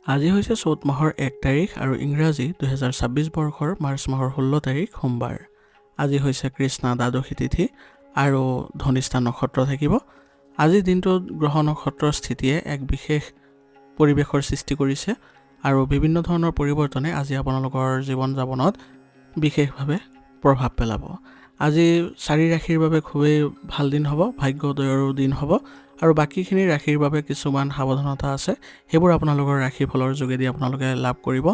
আজি হৈছে চ'ত মাহৰ 1 তাৰিখ আৰু ইংৰাজী 2026 বৰ্ষৰ মাৰ্চ মাহৰ 16 তাৰিখ সোমবাৰ। আজি হৈছে কৃষ্ণা দ্বাদশী তিথি আৰু ধনিষ্ঠা নক্ষত্ৰ থাকিব। আজিৰ দিনটোত গ্ৰহ নক্ষত্ৰৰ স্থিতিয়ে এক বিশেষ পৰিৱেশৰ সৃষ্টি কৰিছে আৰু বিভিন্ন ধৰণৰ পৰিৱৰ্তনে আজি আপোনালোকৰ জীৱন যাপনত বিশেষভাৱে প্ৰভাৱ পেলাব। আজি 4 ৰাশিৰ বাবে খুবেই ভাল দিন হ'ব, ভাগ্যোদয়ৰো দিন হ'ব আৰু বাকীখিনি ৰাশিৰ বাবে কিছুমান সাৱধানতা আছে, সেইবোৰ আপোনালোকৰ ৰাশিফলৰ যোগেদি আপোনালোকে লাভ কৰিব।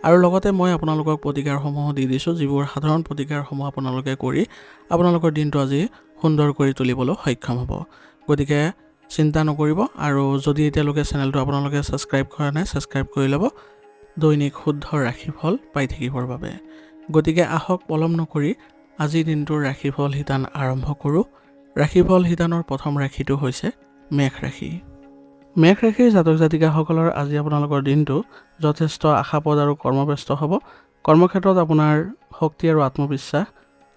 আৰু লগতে মই আপোনালোকক প্ৰতিকাৰসমূহ দি দিছোঁ, যিবোৰ সাধাৰণ প্ৰতিকাৰসমূহ আপোনালোকে কৰি আপোনালোকৰ দিনটো আজি সুন্দৰ কৰি তুলিবলৈ সক্ষম হ'ব। গতিকে চিন্তা নকৰিব আৰু যদি এতিয়ালৈকে চেনেলটো আপোনালোকে ছাবস্ক্ৰাইব কৰা নাই, ছাবস্ক্ৰাইব কৰি ল'ব দৈনিক শুদ্ধ ৰাশিফল পাই থাকিবৰ বাবে। গতিকে আহক পলম নকৰি আজিৰ দিনটোৰ ৰাশিফল শিতান আৰম্ভ কৰোঁ। ৰাশিফল শিতানৰ প্ৰথম ৰাশিটো হৈছে মেষ ৰাশি। মেষ ৰাশিৰ জাতক জাতিকাসকলৰ আজি আপোনালোকৰ দিনটো যথেষ্ট আশাপদ আৰু কৰ্মব্যস্ত হ'ব। কৰ্মক্ষেত্ৰত আপোনাৰ শক্তি আৰু আত্মবিশ্বাস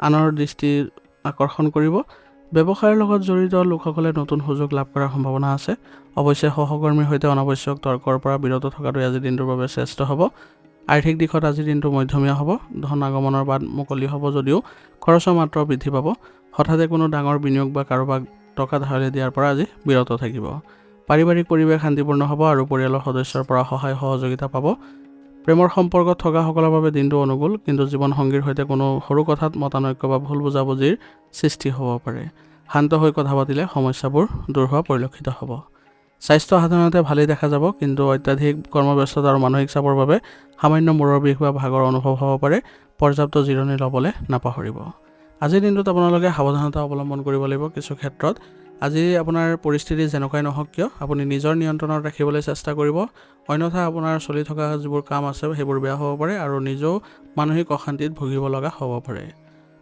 আনৰ দৃষ্টি আকৰ্ষণ কৰিব। ব্যৱসায়ৰ লগত জড়িত লোকসকলে নতুন সুযোগ লাভ কৰাৰ সম্ভাৱনা আছে। অৱশ্যে সহকৰ্মীৰ সৈতে অনাৱশ্যক তৰ্কৰ পৰা বিৰত থকাটোৱে আজিৰ দিনটোৰ বাবে শ্ৰেষ্ঠ হ'ব। আৰ্থিক দিশত আজিৰ দিনটো মধ্যমীয়া হ'ব। ধন আগমনৰ বাট মুকলি হ'ব যদিও খৰচৰ মাত্ৰা বৃদ্ধি পাব। হঠাতে কোনো ডাঙৰ বিনিয়োগ বা কাৰোবাক টকা ধাৰলৈ দিয়াৰ পৰা আজি বিৰত থাকিব। পাৰিবাৰিক পৰিৱেশ শান্তিপূৰ্ণ হ'ব আৰু পৰিয়ালৰ সদস্যৰ পৰা সহায় সহযোগিতা পাব। প্ৰেমৰ সম্পৰ্কত থকাসকলৰ বাবে দিনটো অনুকূল, কিন্তু জীৱনসংগীৰ সৈতে কোনো সৰু কথাত মতানৈক্য বা ভুল বুজাবুজিৰ সৃষ্টি হ'ব পাৰে। শান্ত হৈ কথা পাতিলে সমস্যাবোৰ দূৰ হোৱা পৰিলক্ষিত হ'ব। স্বাস্থ্য সাধাৰণতে ভালেই দেখা যাব, কিন্তু অত্যাধিক কৰ্মব্যস্ততা আৰু মানসিক চাপৰ বাবে সামান্য মূৰৰ বিষ বা ভাগৰ অনুভৱ হ'ব পাৰে। পৰ্যাপ্ত জিৰণি ল'বলৈ নাপাহৰিব। আজিৰ দিনটোত আপোনালোকে সাৱধানতা অৱলম্বন কৰিব লাগিব কিছু ক্ষেত্ৰত। আজি আপোনাৰ পৰিস্থিতি যেনেকুৱাই নহওক কিয় আপুনি নিজৰ নিয়ন্ত্ৰণত ৰাখিবলৈ চেষ্টা কৰিব, অন্যথা আপোনাৰ চলি থকা যিবোৰ কাম আছে সেইবোৰ বেয়া হ'ব পাৰে আৰু নিজেও মানসিক অশান্তিত ভুগিব লগা হ'ব পাৰে।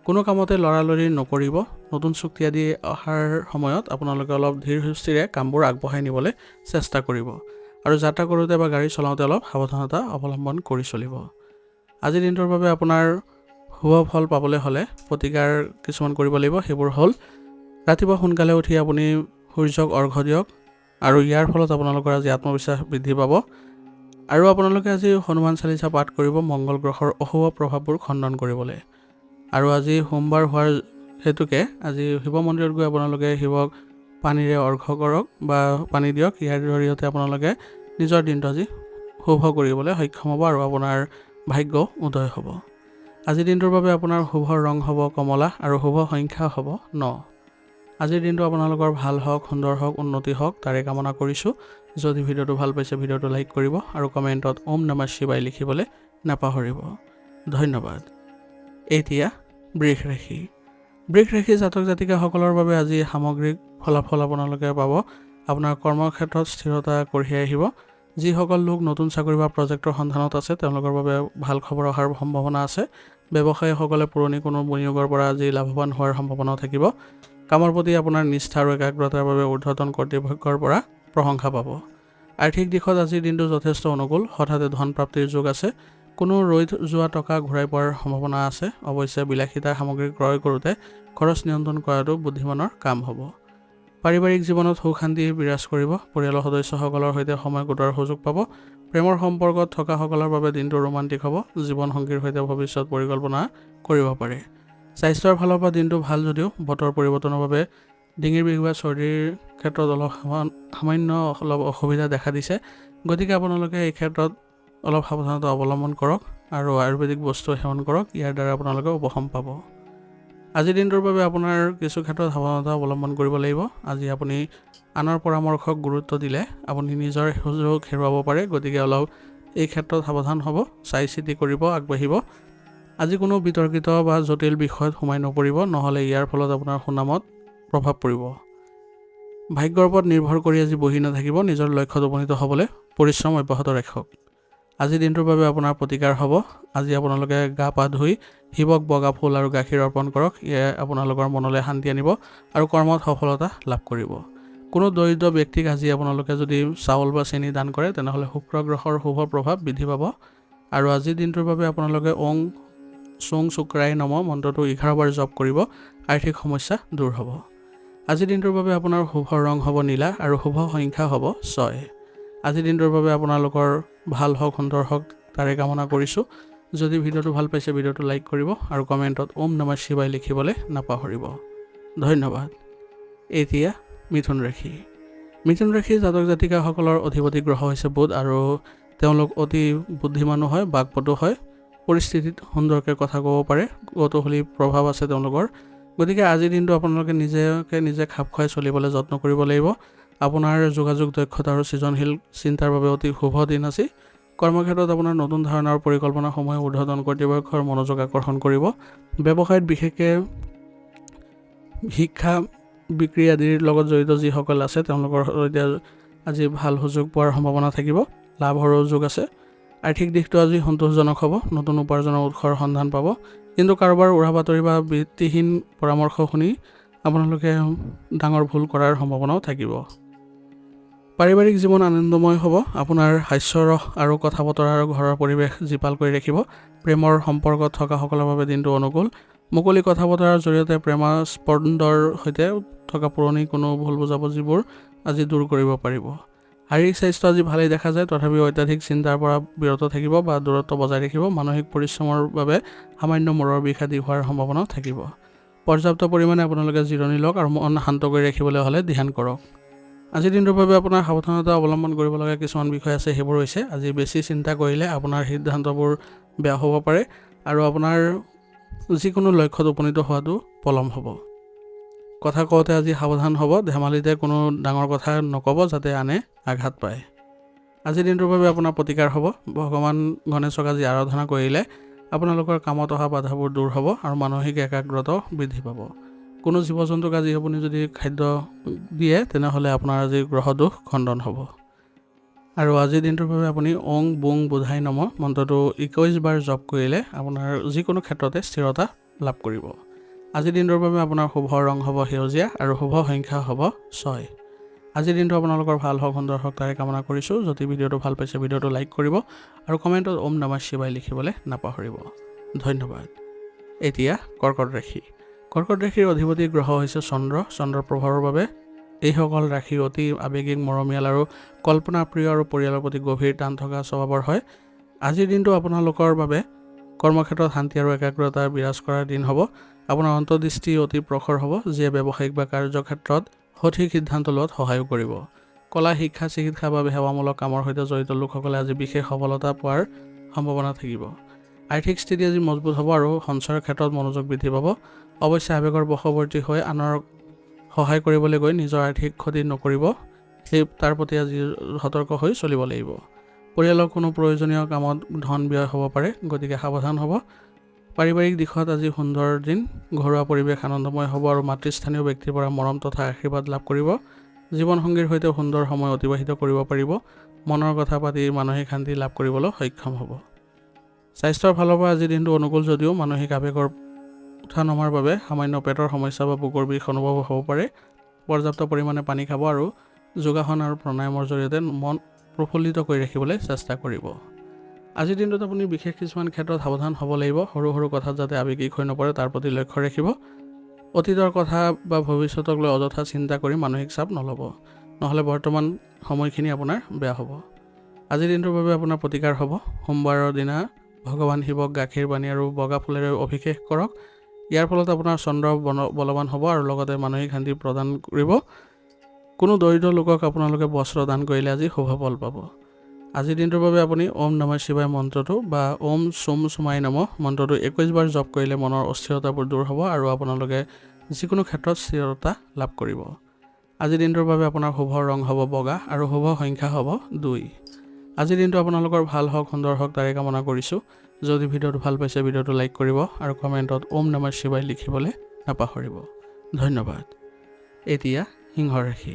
কোনো কামতে লৰালৰি নকৰিব। নতুন চুক্তি আদি অহাৰ সময়ত আপোনালোকে অলপ ধীৰ সুস্থিৰে কামবোৰ আগবঢ়াই নিবলৈ চেষ্টা কৰিব আৰু যাত্ৰা কৰোঁতে বা গাড়ী চলাওঁতে অলপ সাৱধানতা অৱলম্বন কৰি চলিব। আজিৰ দিনটোৰ বাবে আপোনাৰ শুভ ফল পাবলৈ হ'লে প্ৰতিকাৰ কিছুমান কৰিব লাগিব। সেইবোৰ হ'ল ৰাতিপুৱা সোনকালে উঠি আপুনি সূৰ্যক অৰ্ঘ্য দিয়ক আৰু ইয়াৰ ফলত আপোনালোকৰ আজি আত্মবিশ্বাস বৃদ্ধি পাব। আৰু আপোনালোকে আজি হনুমান চালিচা পাঠ কৰিব মংগল গ্ৰহৰ অশুভ প্ৰভাৱবোৰ খণ্ডন কৰিবলৈ। আৰু আজি সোমবাৰ হোৱাৰ হেতুকে আজি শিৱ মন্দিৰত গৈ আপোনালোকে শিৱক পানীৰে অৰ্ঘ্য কৰক বা পানী দিয়ক। ইয়াৰ জৰিয়তে আপোনালোকে নিজৰ দিনটো আজি শুভ কৰিবলৈ সক্ষম হ'ব আৰু আপোনাৰ ভাগ্য উদয় হ'ব। আজিৰ দিনটোৰ বাবে আপোনাৰ শুভ ৰং হ'ব কমলা আৰু শুভ সংখ্যা হ'ব 9। আজিৰ দিনটো আপোনালোকৰ ভাল হওক, সুন্দৰ হওক, উন্নতি হওক তাৰে কামনা কৰিছোঁ। যদি ভিডিঅ'টো ভাল পাইছে ভিডিঅ'টো লাইক কৰিব আৰু কমেণ্টত ওম নমঃ শিৱায় লিখিবলৈ নাপাহৰিব। ধন্যবাদ। এতিয়া বৃষ ৰাশি। বৃষ ৰাশি জাতক জাতিকাসকলৰ বাবে আজি সামগ্ৰিক ফলাফল আপোনালোকে পাব। আপোনাৰ কৰ্মক্ষেত্ৰত স্থিৰতা কঢ়িয়াই আহিব। যিসকল লোক নতুন চাকৰি বা প্ৰজেক্টৰ সন্ধানত আছে তেওঁলোকৰ বাবে ভাল খবৰ অহাৰ সম্ভাৱনা আছে। ব্যৱসায়ীসকলে পুৰণি কোনো বিনিয়োগৰ পৰা আজি লাভৱান হোৱাৰ সম্ভাৱনাও থাকিব। কামৰ প্ৰতি আপোনাৰ নিষ্ঠা আৰু একাগ্ৰতাৰ বাবে ঊৰ্ধ্বতন কৰ্তৃপক্ষৰ পৰা প্ৰশংসা পাব। আৰ্থিক দিশত আজিৰ দিনটো যথেষ্ট অনুকূল। হঠাতে ধন প্ৰাপ্তিৰ যোগ আছে। কোনো ৰৈ যোৱা টকা ঘূৰাই পোৱাৰ সম্ভাৱনা আছে। অৱশ্যে বিলাসিতা সামগ্ৰী ক্ৰয় কৰোঁতে খৰচ নিয়ন্ত্ৰণ কৰাটো বুদ্ধিমানৰ কাম হ'ব। পাৰিবাৰিক জীৱনত সুখ শান্তি বিৰাজ কৰিব। পৰিয়ালৰ সদস্যসকলৰ সৈতে সময় কটোৱাৰ সুযোগ পাব। প্ৰেমৰ সম্পৰ্কত থকাসকলৰ বাবে দিনটো ৰোমান্টিক হ'ব। জীৱনসংগীৰ সৈতে ভৱিষ্যত পৰিকল্পনা কৰিব পাৰে। স্বাস্থ্যৰ ফালৰ পৰা দিনটো ভাল যদিও বতৰ পৰিৱৰ্তনৰ বাবে ডিঙিৰ বিষ বা চৰ্দিৰ ক্ষেত্ৰত সামান্য অলপ অসুবিধা দেখা দিছে। গতিকে আপোনালোকে এই ক্ষেত্ৰত অলপ সাৱধানতা অৱলম্বন কৰক আৰু আয়ুৰ্বেদিক বস্তু সেৱন কৰক। ইয়াৰ দ্বাৰা আপোনালোকে উপশম পাব। আজিৰ দিনটোৰ বাবে আপোনাৰ কিছু ক্ষেত্ৰত সাৱধানতা অৱলম্বন কৰিব লাগিব। আজি আপুনি আনৰ পৰামৰ্শক গুৰুত্ব দিলে আপুনি নিজৰ সুযোগ হেৰুৱাব পাৰে। গতিকে অলপ এই ক্ষেত্ৰত সাৱধান হ'ব, চাই চিতি কৰিব, আগবাঢ়িব। আজি কোনো বিতৰ্কিত বা জটিল বিষয়ত সোমাই নপৰিব, নহ'লে ইয়াৰ ফলত আপোনাৰ সুনামত প্ৰভাৱ পৰিব। ভাগ্যৰ ওপৰত নিৰ্ভৰ কৰি আজি বহি নাথাকিব। নিজৰ লক্ষ্যত উপনীত হ'বলৈ পৰিশ্ৰম অব্যাহত ৰাখক। আজিৰ দিনটোৰ বাবে আপোনাৰ প্ৰতিকাৰ হ'ব। আজি আপোনালোকে গা পা ধুই শিৱক বগা ফুল আৰু গাখীৰ অৰ্পণ কৰক। ইয়ে আপোনালোকৰ মনলৈ শান্তি আনিব আৰু কৰ্মত সফলতা লাভ কৰিব। কোনো দৰিদ্ৰ ব্যক্তিক আজি আপোনালোকে যদি চাউল বা চেনি দান কৰে তেনেহ'লে শুক্ৰ গ্ৰহৰ শুভ প্ৰভাৱ বৃদ্ধি পাব। আৰু আজিৰ দিনটোৰ বাবে আপোনালোকে ওং চুং শুক্ৰায় নমঃ মন্ত্ৰটো 11 বাৰ জপ কৰিব। আৰ্থিক সমস্যা দূৰ হ'ব। আজিৰ দিনটোৰ বাবে আপোনাৰ শুভ ৰং হ'ব নীলা আৰু শুভ সংখ্যা হ'ব 6। আজিৰ দিনটোৰ বাবে আপোনালোকৰ ভাল হওক সুন্দৰ হওক তাৰে কামনা কৰিছোঁ। যদি ভিডিঅ'টো ভাল পাইছে ভিডিঅ'টো লাইক কৰিব আৰু কমেণ্টত ওম নমঃ শিৱায় লিখিবলৈ নাপাহৰিব। ধন্যবাদ। এতিয়া মিথুন ৰাশি। মিথুন ৰাশিৰ জাতক জাতিকাসকলৰ অধিপতি গ্ৰহ হৈছে বুধ আৰু তেওঁলোক অতি বুদ্ধিমানো হয়, বাকপটু হয়, পৰিস্থিতিত সুন্দৰকৈ কথা ক'ব পাৰে, কৌতূহলী প্ৰভাৱ আছে তেওঁলোকৰ। গতিকে আজিৰ দিনটো আপোনালোকে নিজে খাপ খুৱাই চলিবলৈ যত্ন কৰিব লাগিব। আপোনাৰ যোগাযোগ দক্ষতা আৰু সৃজনশীল চিন্তাৰ বাবে অতি শুভ দিন আছে। কৰ্মক্ষেত্ৰত আপোনাৰ নতুন ধাৰণা আৰু পৰিকল্পনাসমূহে ঊৰ্ধ্বতন কৰ্তৃপক্ষৰ মনোযোগ আকৰ্ষণ কৰিব। ব্যৱসায়ত বিশেষকৈ শিক্ষা বিক্ৰী আদিৰ লগত জড়িত যিসকল আছে তেওঁলোকৰ সৈতে আজি ভাল সুযোগ পোৱাৰ সম্ভাৱনা থাকিব, লাভৰো যোগ আছে। আৰ্থিক দিশটো আজি সন্তোষজনক হ'ব, নতুন উপাৰ্জনৰ উৎসৰ সন্ধান পাব। কিন্তু কাৰোবাৰ উৰা বাতৰি বা ভিত্তিহীন পৰামৰ্শ শুনি আপোনালোকে ডাঙৰ ভুল কৰাৰ সম্ভাৱনাও থাকিব। পাৰিবাৰিক জীৱন আনন্দময় হ'ব। আপোনাৰ হাস্যৰস আৰু কথা বতৰা আৰু ঘৰৰ পৰিৱেশ জীপাল কৰি ৰাখিব। প্ৰেমৰ সম্পৰ্কত থকাসকলৰ বাবে দিনটো অনুকূল। মুকলি কথা বতৰাৰ জৰিয়তে প্ৰেমাস্পন্দৰ সৈতে থকা পুৰণি কোনো ভুল বুজাবুজিবোৰ আজি দূৰ কৰিব পাৰিব। শাৰীৰিক স্বাস্থ্য আজি ভালেই দেখা যায়, তথাপিও অত্যাধিক চিন্তাৰ পৰা বিৰত থাকিব বা দূৰত্ব বজাই ৰাখিব। মানসিক পৰিশ্ৰমৰ বাবে সামান্য মূৰৰ বিষ আদি হোৱাৰ সম্ভাৱনাও থাকিব। পৰ্যাপ্ত পৰিমাণে আপোনালোকে জিৰণি লওক আৰু মন শান্ত কৰি ৰাখিবলৈ হ'লে ধ্যান কৰক। আজিৰ দিনটোৰ বাবে আপোনাৰ সাৱধানতা অৱলম্বন কৰিব লগা কিছুমান বিষয় আছে, সেইবোৰ হৈছে আজি বেছি চিন্তা কৰিলে আপোনাৰ সিদ্ধান্তবোৰ বেয়া হ'ব পাৰে আৰু আপোনাৰ যিকোনো লক্ষ্যত উপনীত হোৱাটো পলম হ'ব। কথা কওঁতে আজি সাৱধান হ'ব, ধেমালিতে কোনো ডাঙৰ কথা নক'ব যাতে আনে আঘাত পায়। আজিৰ দিনটোৰ বাবে আপোনাৰ প্ৰতিকাৰ হ'ব, ভগৱান গণেশক আজি আৰাধনা কৰিলে আপোনালোকৰ কামত অহা বাধাবোৰ দূৰ হ'ব আৰু মানসিক একাগ্ৰতা বৃদ্ধি পাব। কোনো জীৱ জন্তুক আজি আপুনি যদি খাদ্য দিয়ে তেনেহ'লে আপোনাৰ আজি গ্ৰহ দোষ খণ্ডন হ'ব। আৰু আজিৰ দিনটোৰ বাবে আপুনি ওং বুং বুধাই নমঃ মন্ত্ৰটো 21 বাৰ জপ কৰিলে আপোনাৰ যিকোনো ক্ষেত্ৰতে স্থিৰতা লাভ কৰিব। আজিৰ দিনটোৰ বাবে আপোনাৰ শুভ ৰং হ'ব সেউজীয়া আৰু শুভ সংখ্যা হ'ব 6। আজিৰ দিনটো আপোনালোকৰ ভাল হওক সুন্দৰ হওক তাৰে কামনা কৰিছোঁ। যদি ভিডিঅ'টো ভাল পাইছে ভিডিঅ'টো লাইক কৰিব আৰু কমেণ্টত ওম নমঃ শিৱায় লিখিবলৈ নাপাহৰিব। ধন্যবাদ। এতিয়া কৰ্কট ৰাশি। কৰ্কট ৰাশিৰ অধিপতি গ্ৰহ হৈছে চন্দ্ৰ। চন্দ্ৰৰ প্ৰভাৱৰ বাবে এইসকল ৰাশি অতি আৱেগিক, মৰমীয়াল আৰু কল্পনাপ্ৰিয় আৰু পৰিয়ালৰ প্ৰতি গভীৰ টান থকা স্বভাৱৰ হয়। আজিৰ দিনটো আপোনালোকৰ বাবে কৰ্মক্ষেত্ৰত শান্তি আৰু একাগ্ৰতা বিৰাজ কৰাৰ দিন হ'ব। আপোনাৰ অন্তৰ্দৃষ্টি অতি প্ৰখৰ হ'ব, যিয়ে ব্যৱসায়িক বা কাৰ্যক্ষেত্ৰত সঠিক সিদ্ধান্ত লোৱাত সহায়ো কৰিব। কলা, শিক্ষা, চিকিৎসা বা সেৱামূলক কামৰ সৈতে জড়িত লোকসকলে আজি বিশেষ সফলতা পোৱাৰ সম্ভাৱনা থাকিব। আৰ্থিক স্থিতি আজি মজবুত হ'ব আৰু সঞ্চয়ৰ ক্ষেত্ৰত মনোযোগ বৃদ্ধি পাব। অৱশ্যে আৱেগৰ বশৱৰ্তী হৈ আনৰ সহায় কৰিবলৈ গৈ নিজৰ আৰ্থিক ক্ষতি নকৰিব, তাৰ প্ৰতি আজি সতৰ্ক হৈ চলিব লাগিব। পৰিয়ালৰ কোনো প্ৰয়োজনীয় কামত ধন ব্যয় হ'ব পাৰে, গতিকে সাৱধান হ'ব। পাৰিবাৰিক দিশত আজি সুন্দৰ দিন, ঘৰুৱা পৰিৱেশ আনন্দময় হ'ব আৰু মাতৃস্থানীয় ব্যক্তিৰ পৰা মৰম তথা আশীৰ্বাদ লাভ কৰিব। জীৱনসংগীৰ সৈতে সুন্দৰ সময় অতিবাহিত কৰিব পাৰিব। মনৰ কথা পাতি মানসিক শান্তি লাভ কৰিবলৈ সক্ষম হ'ব। স্বাস্থ্যৰ ফালৰ পৰা আজিৰ দিনটো অনুকূল যদিও মানসিক আৱেগৰ উঠা নমাৰ বাবে সামান্য পেটৰ সমস্যা বা বুকুৰ বিষ অনুভৱ হ'ব পাৰে। পৰ্যাপ্ত পৰিমাণে পানী খাব আৰু যোগাসন আৰু প্ৰাণায়ামৰ জৰিয়তে মন প্ৰফুল্লিত কৰি ৰাখিবলৈ চেষ্টা কৰিব। আজিৰ দিনটোত আপুনি বিশেষ কিছুমান ক্ষেত্ৰত সাৱধান হ'ব লাগিব। সৰু সৰু কথাত যাতে আৱেগিক হৈ নপৰে তাৰ প্ৰতি লক্ষ্য ৰাখিব। অতীতৰ কথা বা ভৱিষ্যতক লৈ অযথা চিন্তা কৰি মানসিক চাপ নল'ব, নহ'লে বৰ্তমান সময়খিনি আপোনাৰ বেয়া হ'ব। আজিৰ দিনটোৰ বাবে আপোনাৰ প্ৰতিকাৰ হ'ব, সোমবাৰৰ দিনা ভগৱান শিৱক গাখীৰ পানী আৰু বগা ফুলেৰে অভিষেক কৰক। ইয়াৰ ফলত আপোনাৰ চন্দ্ৰ বলৱান হ'ব আৰু লগতে মানসিক শান্তি প্ৰদান কৰিব। কোনো দৰিদ্ৰ লোকক আপোনালোকে বস্ত্ৰ দান কৰিলে আজি শুভ ফল পাব। আজিৰ দিনটোৰ বাবে আপুনি ওম নমঃ শিৱায় মন্ত্ৰটো বা ওম চুম চুমাই নমঃ মন্ত্ৰটো 21 বাৰ জপ কৰিলে মনৰ অস্থিৰতাবোৰ দূৰ হ'ব আৰু আপোনালোকে যিকোনো ক্ষেত্ৰত স্থিৰতা লাভ কৰিব। আজিৰ দিনটোৰ বাবে আপোনাৰ শুভ ৰং হ'ব বগা আৰু শুভ সংখ্যা হ'ব 2। আজিৰ দিনটো আপোনালোকৰ ভাল হওক সুন্দৰ হওক তাৰে কামনা কৰিছোঁ। যদি ভিডিঅ'টো ভাল পাইছে ভিডিঅ'টো লাইক কৰিব আৰু কমেণ্টত ওম নমঃ শিৱায় লিখিবলৈ নাপাহৰিব। ধন্যবাদ। এতিয়া সিংহ ৰাশি।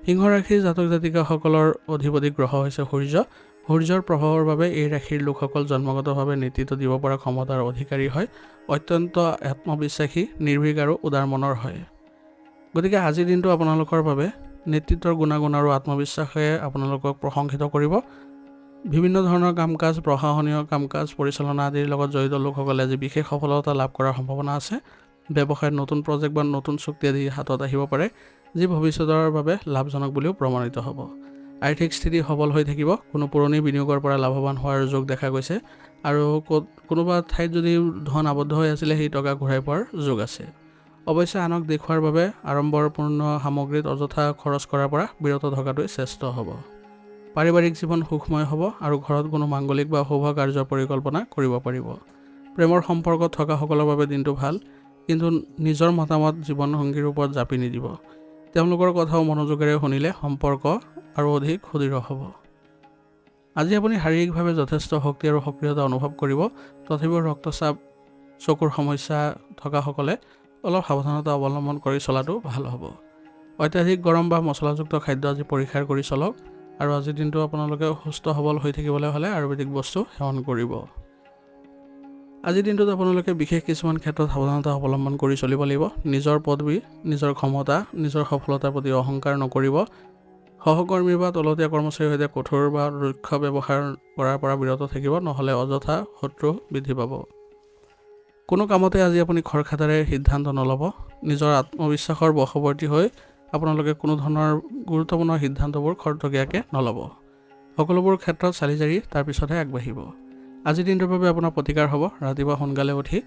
সিংহ ৰাশিৰ জাতক জাতিকাসকলৰ অধিপতি গ্ৰহ হৈছে সূৰ্য। সূৰ্যৰ প্ৰভাৱৰ বাবে এই ৰাশিৰ লোকসকল জন্মগতভাৱে নেতৃত্ব দিব পৰা ক্ষমতাৰ অধিকাৰী হয়। অত্যন্ত আত্মবিশ্বাসী, নিৰ্ভীক আৰু উদাৰ মনৰ হয়। গতিকে আজিৰ দিনটো আপোনালোকৰ বাবে নেতৃত্বৰ গুণাগুণ আৰু আত্মবিশ্বাসে আপোনালোকক প্ৰশংসিত কৰিব। বিভিন্ন ধৰণৰ কাম কাজ, প্ৰশাসনীয় কাম কাজ পৰিচালনা আদিৰ লগত জড়িত লোকসকলে আজি বিশেষ সফলতা লাভ কৰাৰ সম্ভাৱনা আছে। ব্যৱসায়ত নতুন প্ৰজেক্ট বা নতুন চুক্তি আদি হাতত আহিব পাৰে, যি ভৱিষ্যতৰ বাবে লাভজনক বুলিও প্ৰমাণিত হ'ব। আৰ্থিক স্থিতি সবল হৈ থাকিব। কোনো পুৰণি বিনিয়োগৰ পৰা লাভৱান হোৱাৰ যোগ দেখা গৈছে আৰু কোনোবা ঠাইত যদি ধন আবদ্ধ হৈ আছিলে সেই টকা ঘূৰাই পোৱাৰ যোগ আছে। অৱশ্যে আনক দেখুওৱাৰ বাবে আড়ম্বৰপূৰ্ণ সামগ্ৰীত অযথা খৰচ কৰাৰ পৰা বিৰত থকাটোৱে শ্ৰেষ্ঠ হ'ব। পাৰিবাৰিক জীৱন সুখময় হ'ব আৰু ঘৰত কোনো মাংগলিক বা শুভ কাৰ্যৰ পৰিকল্পনা কৰিব পাৰিব। প্ৰেমৰ সম্পৰ্কত থকাসকলৰ বাবে দিনটো ভাল, কিন্তু নিজৰ মতামত জীৱনসংগীৰ ওপৰত জাপি নিদিব। তেওঁলোকৰ কথাও মনোযোগেৰে শুনিলে সম্পৰ্ক আৰু অধিক সুদৃঢ় হ'ব। আজি আপুনি শাৰীৰিকভাৱে যথেষ্ট শক্তি আৰু সক্ৰিয়তা অনুভৱ কৰিব। তথাপিও ৰক্তচাপ, চকুৰ সমস্যা থকাসকলে অলপ সাৱধানতা অৱলম্বন কৰি চলাটো ভাল হ'ব। অত্যাধিক গৰম বা মছলাযুক্ত খাদ্য আজি পৰিহাৰ কৰি চলক আৰু আজিৰ দিনটো আপোনালোকে সুস্থ সবল হৈ থাকিবলৈ হ'লে আয়ুৰ্বেদিক বস্তু সেৱন কৰিব। আজিৰ দিনটোত আপোনালোকে বিশেষ কিছুমান ক্ষেত্ৰত সাৱধানতা অৱলম্বন কৰি চলিব লাগিব। নিজৰ পদবী, নিজৰ ক্ষমতা, নিজৰ সফলতাৰ প্ৰতি অহংকাৰ নকৰিব। সহকৰ্মী বা তলতীয়া কৰ্মচাৰীৰ সৈতে কঠোৰ বা ৰুক্ষ ব্যৱহাৰ কৰাৰ পৰা বিৰত থাকিব, নহ'লে অযথা শত্ৰু বৃদ্ধি পাব। কোনো কামতে আজি আপুনি খৰখাতাৰে সিদ্ধান্ত নল'ব। নিজৰ আত্মবিশ্বাসৰ বশৱৰ্তী হৈ আপোনালোকে কোনো ধৰণৰ গুৰুত্বপূৰ্ণ সিদ্ধান্তবোৰ খৰতকীয়াকৈ নল'ব। সকলোবোৰ ক্ষেত্ৰত চালি জাৰি তাৰপিছতহে আগবাঢ়িব। আজিৰ দিনটোৰ বাবে আপোনাৰ প্ৰতিকাৰ হ'ব। ৰাতিপুৱা সোনকালে উঠি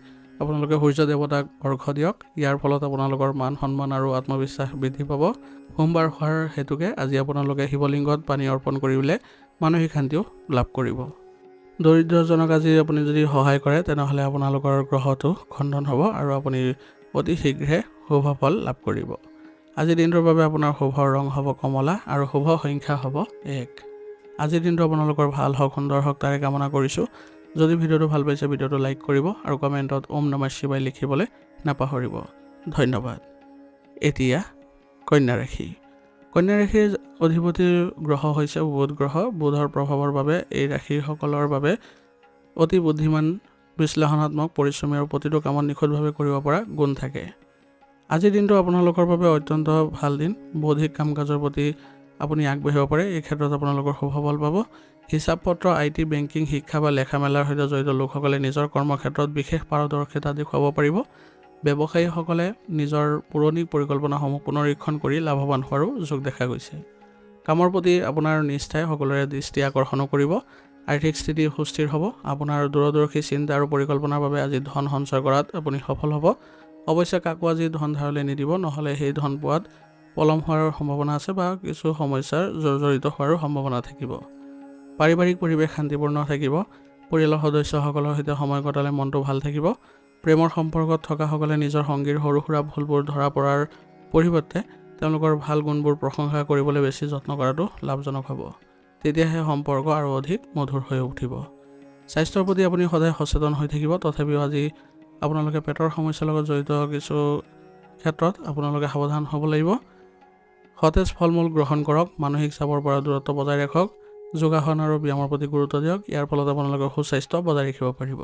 আপোনালোকে সূৰ্য দেৱতাক অৰ্ঘ্য দিয়ক। ইয়াৰ ফলত আপোনালোকৰ মান সন্মান আৰু আত্মবিশ্বাস বৃদ্ধি পাব। সোমবাৰ হোৱাৰ হেতুকে আজি আপোনালোকে শিৱলিংগত পানী অৰ্পণ কৰিলে মানসিক শান্তিও লাভ কৰিব। দৰিদ্ৰজনক আজি আপুনি যদি সহায় কৰে তেনেহ'লে আপোনালোকৰ গ্ৰহটো খণ্ডন হ'ব আৰু আপুনি অতি শীঘ্ৰে শুভ ফল লাভ কৰিব। আজিৰ দিনটোৰ বাবে আপোনাৰ শুভ ৰং হ'ব কমলা আৰু শুভ সংখ্যা হ'ব 1। আজিৰ দিনটো আপোনালোকৰ ভাল হওক, সুন্দৰ হওক তাৰে কামনা কৰিছোঁ। যদি ভিডিঅ'টো ভাল পাইছে ভিডিঅ'টো লাইক কৰিব আৰু কমেণ্টত ওম নমঃ শিৱায় লিখিবলৈ নাপাহৰিব। ধন্যবাদ। এতিয়া কন্যা ৰাশি। কন্যা ৰাশিৰ অধিপতিৰ গ্ৰহ হৈছে বুধ গ্ৰহ। বুধৰ প্ৰভাৱৰ বাবে এই ৰাশিসকলৰ বাবে অতি বুদ্ধিমান, বিশ্লেষণাত্মক, পৰিশ্ৰমী আৰু প্ৰতিটো কামত নিখুঁতভাৱে কৰিব পৰা গুণ থাকে। আজিৰ দিনটো আপোনালোকৰ বাবে অত্যন্ত ভাল দিন। বৌদ্ধিক কাম কাজৰ প্ৰতি আপুনি আগবাঢ়িব পাৰে। এই ক্ষেত্ৰত আপোনালোকৰ শুভ ফল পাব। হিচাপ পত্ৰ, IT, বেংকিং, শিক্ষা বা লেখা মেলাৰ সৈতে জড়িত লোকসকলে নিজৰ কৰ্মক্ষেত্ৰত বিশেষ পাৰদৰ্শিতা দেখুৱাব পাৰিব। ব্যৱসায়ীসকলে নিজৰ পুৰণি পৰিকল্পনাসমূহ পুনৰীক্ষণ কৰি লাভৱান হোৱাৰো যোগ দেখা গৈছে। কামৰ প্ৰতি আপোনাৰ নিষ্ঠাই সকলোৰে দৃষ্টি আকৰ্ষণো কৰিব। আৰ্থিক স্থিতি সুস্থিৰ হ'ব। আপোনাৰ দূৰদৰ্শী চিন্তা আৰু পৰিকল্পনাৰ বাবে আজি ধন সঞ্চয় কৰাত আপুনি সফল হ'ব। অৱশ্যে কাকো আজি ধন ধাৰলৈ নিদিব, নহ'লে সেই ধন পোৱাত পলম হোৱাৰ সম্ভাৱনা আছে বা কিছু সমস্যাৰ জড়িত হোৱাৰো সম্ভাৱনা থাকিব। পাৰিবাৰিক পৰিৱেশ শান্তিপূৰ্ণ থাকিব। পৰিয়ালৰ সদস্যসকলৰ সৈতে সময় কটালে মনটো ভাল থাকিব। প্ৰেমৰ সম্পৰ্কত থকাসকলে নিজৰ সংগীৰ সৰু সুৰা ভুলবোৰ ধৰা পৰাৰ পৰিৱৰ্তে তেওঁলোকৰ ভাল গুণবোৰ প্ৰশংসা কৰিবলৈ বেছি যত্ন কৰাটো লাভজনক হ'ব। তেতিয়াহে সম্পৰ্ক আৰু অধিক মধুৰ হৈ উঠিব। স্বাস্থ্যৰ প্ৰতি আপুনি সদায় সচেতন হৈ থাকিব। তথাপিও আজি আপোনালোকে পেটৰ সমস্যাৰ লগত জড়িত কিছু ক্ষেত্ৰত আপোনালোকে সাৱধান হ'ব লাগিব। সতেজ ফল মূল গ্ৰহণ কৰক। মানসিক চাপৰ পৰা দূৰত্ব বজাই ৰাখক। যোগাসন আৰু ব্যায়ামৰ প্ৰতি গুৰুত্ব দিয়ক। ইয়াৰ ফলত আপোনালোকে সুস্বাস্থ্য বজাই ৰাখিব পাৰিব।